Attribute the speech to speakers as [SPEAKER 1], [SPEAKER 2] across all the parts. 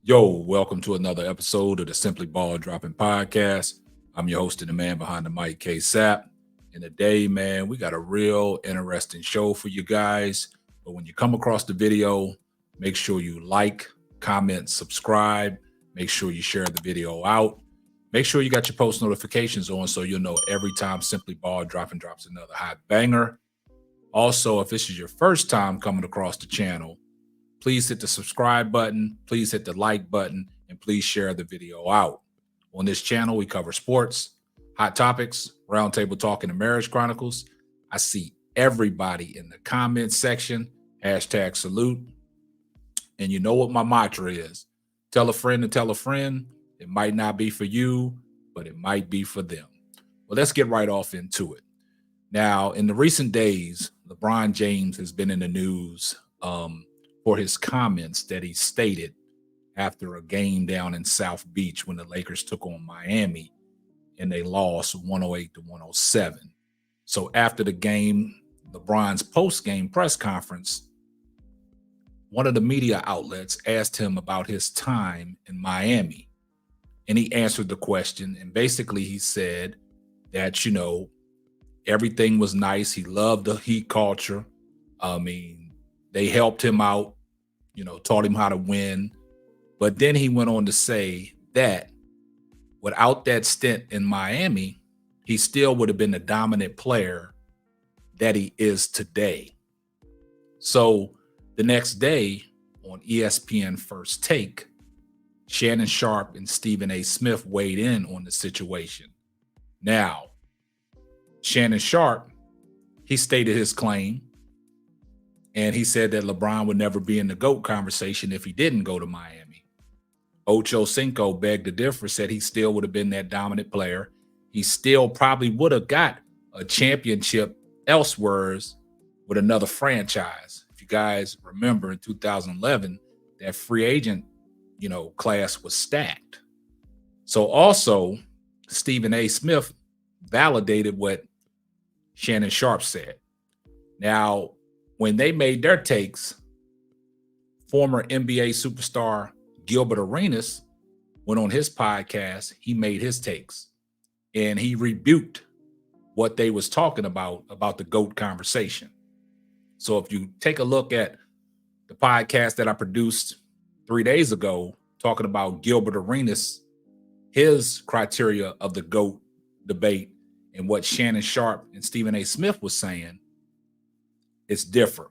[SPEAKER 1] Yo, welcome to another episode of the Simply Ball Dropping Podcast. I'm your host and the man behind the mic, K Sap. And today, man, we got a real interesting show for you guys. But when you come across the video, make sure you like, comment, subscribe. Make sure you share the video out. Make sure you got your post notifications on so you'll know every time Simply Ball drops another hot banger. Also, if this is your first time coming across the channel, please hit the subscribe button, please hit the like button, and please share the video out. On this channel, we cover sports, hot topics, roundtable talk, and the marriage chronicles. I see everybody in the comments section, hashtag salute. And you know what my mantra is. Tell a friend to tell a friend. It might not be for you, but it might be for them. Well, let's get right off into it. Now, in the recent days, LeBron James has been in the news for his comments that he stated after a game down in South Beach when the Lakers took on Miami and they lost 108 to 107. So after the game, LeBron's post-game press conference, one of the media outlets asked him about his time in Miami. And he answered the question. And basically he said that, everything was nice. He loved the Heat culture. They helped him out, taught him how to win. But then he went on to say that without that stint in Miami, he still would have been the dominant player that he is today. So the next day on ESPN First Take, Shannon Sharpe and Stephen A. Smith weighed in on the situation. Now, Shannon Sharpe, he stated his claim, and he said that LeBron would never be in the GOAT conversation if he didn't go to Miami. Ocho Cinco begged to differ, said he still would have been that dominant player. He still probably would have got a championship elsewhere with another franchise. If you guys remember in 2011, that free agent, class was stacked. So also, Stephen A. Smith validated what Shannon Sharpe said. Now, when they made their takes, former NBA superstar Gilbert Arenas went on his podcast. He made his takes, and he rebuked what they was talking about the GOAT conversation. So if you take a look at the podcast that I produced 3 days ago, talking about Gilbert Arenas, his criteria of the GOAT debate, and what Shannon Sharpe and Stephen A. Smith was saying, it's different.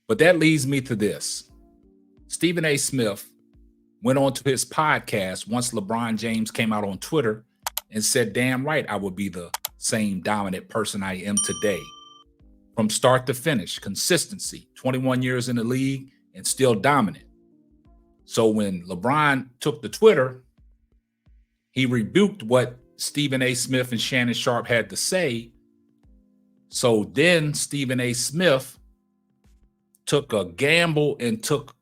[SPEAKER 1] But that leads me to this. Stephen A. Smith went on to his podcast once LeBron James came out on Twitter and said, damn right, I would be the same dominant person I am today. From start to finish, consistency, 21 years in the league and still dominant. So when LeBron took to Twitter, he rebuked what Stephen A. Smith and Shannon Sharpe had to say. So then Stephen A. Smith took a gamble and took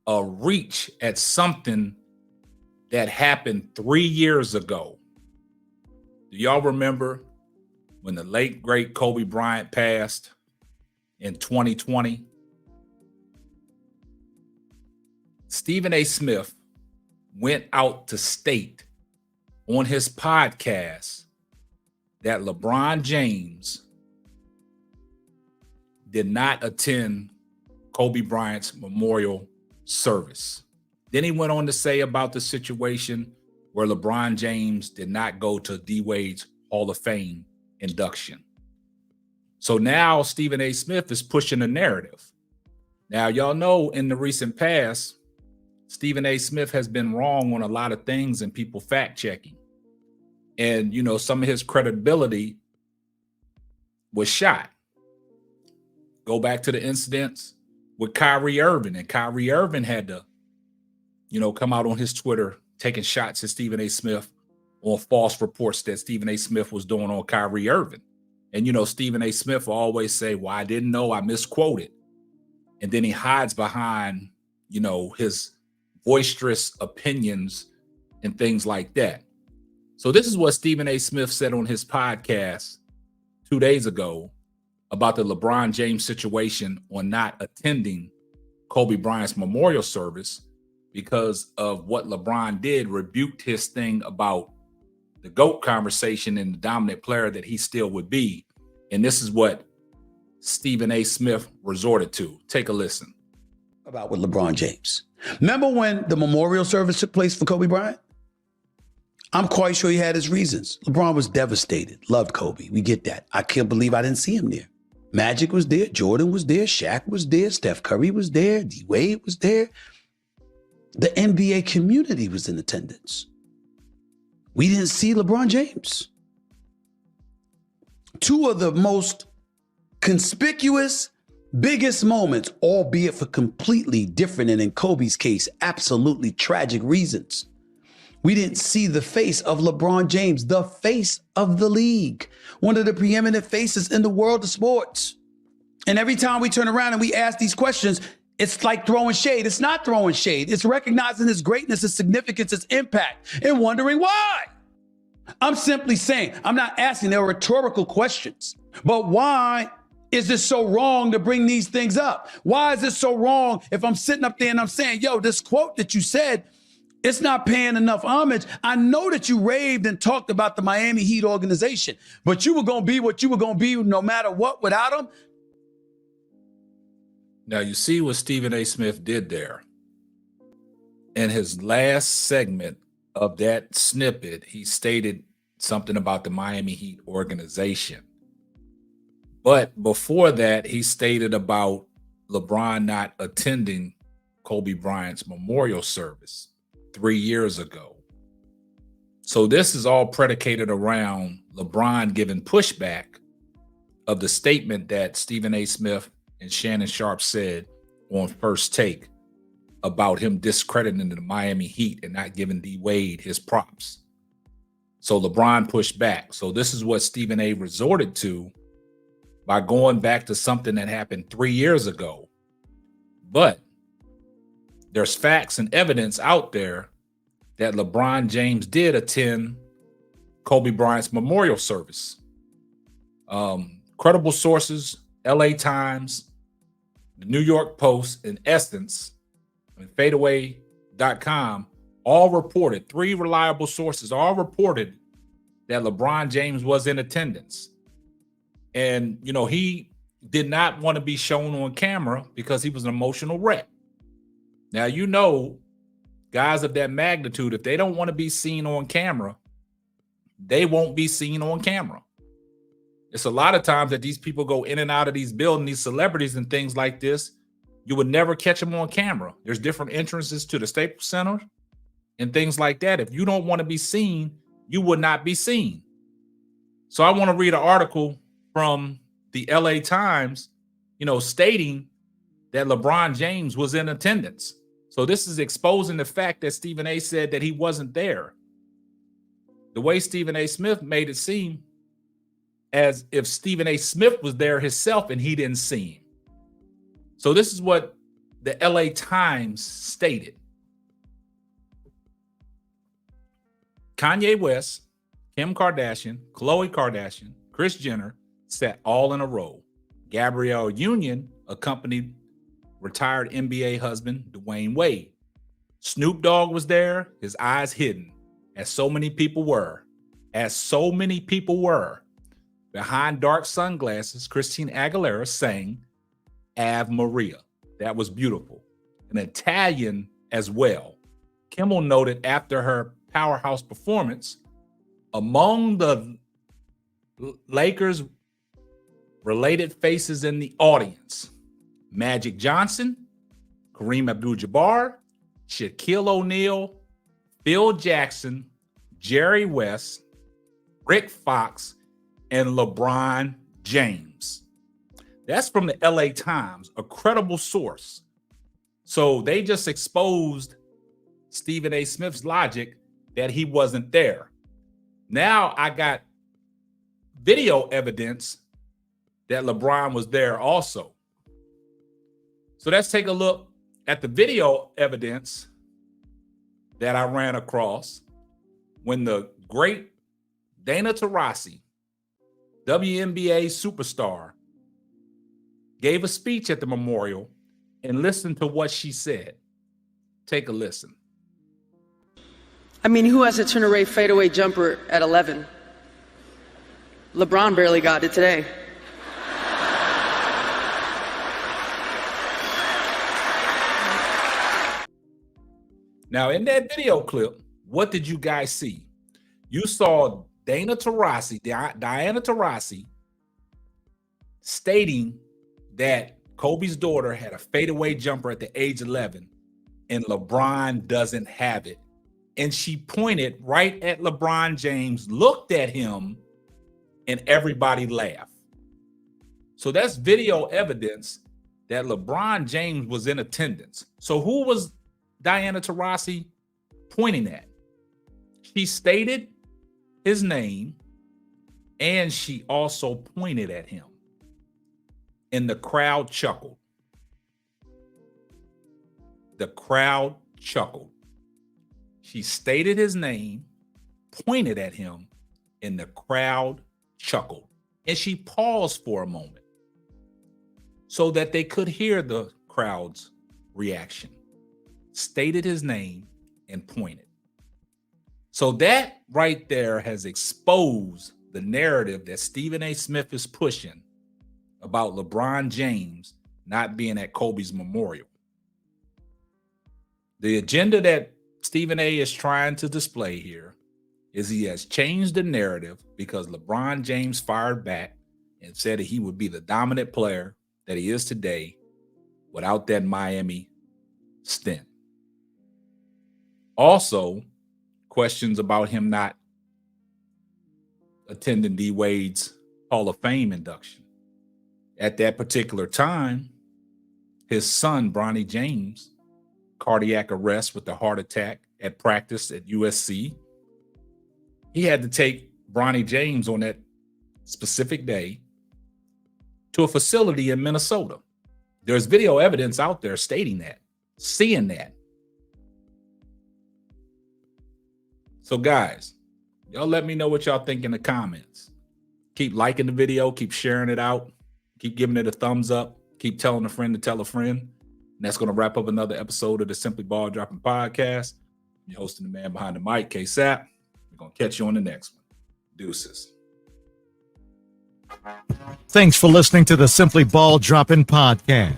[SPEAKER 1] a reach at something that happened 3 years ago. Do y'all remember when the late, great Kobe Bryant passed in 2020? Stephen A. Smith went out to state on his podcast that LeBron James did not attend Kobe Bryant's memorial service. Then he went on to say about the situation where LeBron James did not go to D Wade's Hall of Fame induction. So now Stephen A. Smith is pushing a narrative. Now, y'all know in the recent past, Stephen A. Smith has been wrong on a lot of things and people fact checking. And, some of his credibility was shot. Go back to the incidents with Kyrie Irving. And Kyrie Irving had to, come out on his Twitter taking shots at Stephen A. Smith on false reports that Stephen A. Smith was doing on Kyrie Irving. And, Stephen A. Smith will always say, well, I didn't know, I misquoted. And then he hides behind, his boisterous opinions and things like that. So this is what Stephen A. Smith said on his podcast 2 days ago about the LeBron James situation on not attending Kobe Bryant's memorial service. because of what LeBron did, rebuked his thing about the GOAT conversation and the dominant player that he still would be. And this is what Stephen A. Smith resorted to. Take a listen.
[SPEAKER 2] About with LeBron James. Remember when the memorial service took place for Kobe Bryant? I'm quite sure he had his reasons. LeBron was devastated, loved Kobe. We get that. I can't believe I didn't see him there. Magic was there, Jordan was there, Shaq was there, Steph Curry was there, D Wade was there. The NBA community was in attendance. We didn't see LeBron James. Two of the most conspicuous, biggest moments, albeit for completely different, and in Kobe's case, absolutely tragic reasons. We didn't see the face of LeBron James, the face of the league, one of the preeminent faces in the world of sports. And every time we turn around and we ask these questions, it's like throwing shade. It's not throwing shade. It's recognizing his greatness, his significance, his impact, and wondering why. I'm simply saying, I'm not asking, they're rhetorical questions, but why is this so wrong to bring these things up? Why is this so wrong if I'm sitting up there and I'm saying, yo, this quote that you said, it's not paying enough homage. I know that you raved and talked about the Miami Heat organization, but you were going to be what you were going to be no matter what without them.
[SPEAKER 1] Now, you see what Stephen A. Smith did there. In his last segment of that snippet, he stated something about the Miami Heat organization. But before that, he stated about LeBron not attending Kobe Bryant's memorial service 3 years ago. So this is all predicated around LeBron giving pushback of the statement that Stephen A. Smith and Shannon Sharpe said on First Take about him discrediting the Miami Heat and not giving D Wade his props. So LeBron pushed back. So this is what Stephen A. resorted to by going back to something that happened 3 years ago. But there's facts and evidence out there that LeBron James did attend Kobe Bryant's memorial service. Credible sources, LA Times, the New York Post, and Essence, and fadeaway.com all reported, 3 reliable sources all reported that LeBron James was in attendance. And, you know, he did not want to be shown on camera because he was an emotional wreck. Now, you know, guys of that magnitude, if they don't want to be seen on camera, they won't be seen on camera. It's a lot of times that these people go in and out of these buildings, these celebrities and things like this. You would never catch them on camera. There's different entrances to the Staples Center and things like that. If you don't want to be seen, you would not be seen. So I want to read an article from the LA Times, you know, stating that LeBron James was in attendance. So this is exposing the fact that Stephen A. said that he wasn't there. The way Stephen A. Smith made it seem as if Stephen A. Smith was there himself and he didn't see him. So this is what the LA Times stated. Kanye West, Kim Kardashian, Khloe Kardashian, Kris Jenner sat all in a row. Gabrielle Union accompanied retired NBA husband Dwayne Wade. Snoop Dogg was there, his eyes hidden, as so many people were. Behind dark sunglasses, Christina Aguilera sang Ave Maria. That was beautiful. An Italian as well. Kimmel noted after her powerhouse performance, among the Lakers related faces in the audience, Magic Johnson, Kareem Abdul-Jabbar, Shaquille O'Neal, Phil Jackson, Jerry West, Rick Fox, and LeBron James. That's from the LA Times, a credible source. So they just exposed Stephen A. Smith's logic that he wasn't there. Now I got video evidence that LeBron was there also. So let's take a look at the video evidence that I ran across when the great Dana Taurasi, WNBA superstar, gave a speech at the memorial, and listen to what she said. Take a listen.
[SPEAKER 3] I mean, who has a turn-away fadeaway jumper at 11? LeBron barely got it today.
[SPEAKER 1] Now, in that video clip, what did you guys see? You saw Diana Taurasi, stating that Kobe's daughter had a fadeaway jumper at the age 11 and LeBron doesn't have it. And she pointed right at LeBron James, looked at him, and everybody laughed. So that's video evidence that LeBron James was in attendance. So who was Diana Taurasi pointing at? She stated his name and she also pointed at him. And the crowd chuckled. The crowd chuckled. She stated his name, pointed at him, and the crowd chuckled. And she paused for a moment so that they could hear the crowd's reaction. Stated his name and pointed. So that right there has exposed the narrative that Stephen A. Smith is pushing about LeBron James not being at Kobe's memorial. The agenda that Stephen A. is trying to display here is he has changed the narrative because LeBron James fired back and said that he would be the dominant player that he is today without that Miami stint. Also, questions about him not attending D. Wade's Hall of Fame induction. At that particular time, his son, Bronny James, cardiac arrest with a heart attack at practice at USC. He had to take Bronny James on that specific day to a facility in Minnesota. There's video evidence out there stating that, seeing that. So guys, y'all let me know what y'all think in the comments. Keep liking the video, keep sharing it out, keep giving it a thumbs up, keep telling a friend to tell a friend. And that's going to wrap up another episode of the Simply Ball Dropping Podcast. I'm your hosting, the man behind the mic, K-Sap. We're going to catch you on the next one. Deuces.
[SPEAKER 4] Thanks for listening to the Simply Ball Dropping Podcast.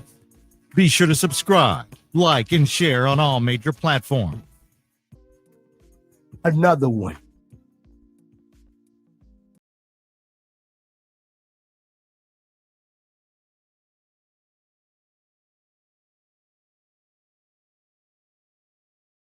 [SPEAKER 4] Be sure to subscribe, like, and share on all major platforms.
[SPEAKER 5] Another one.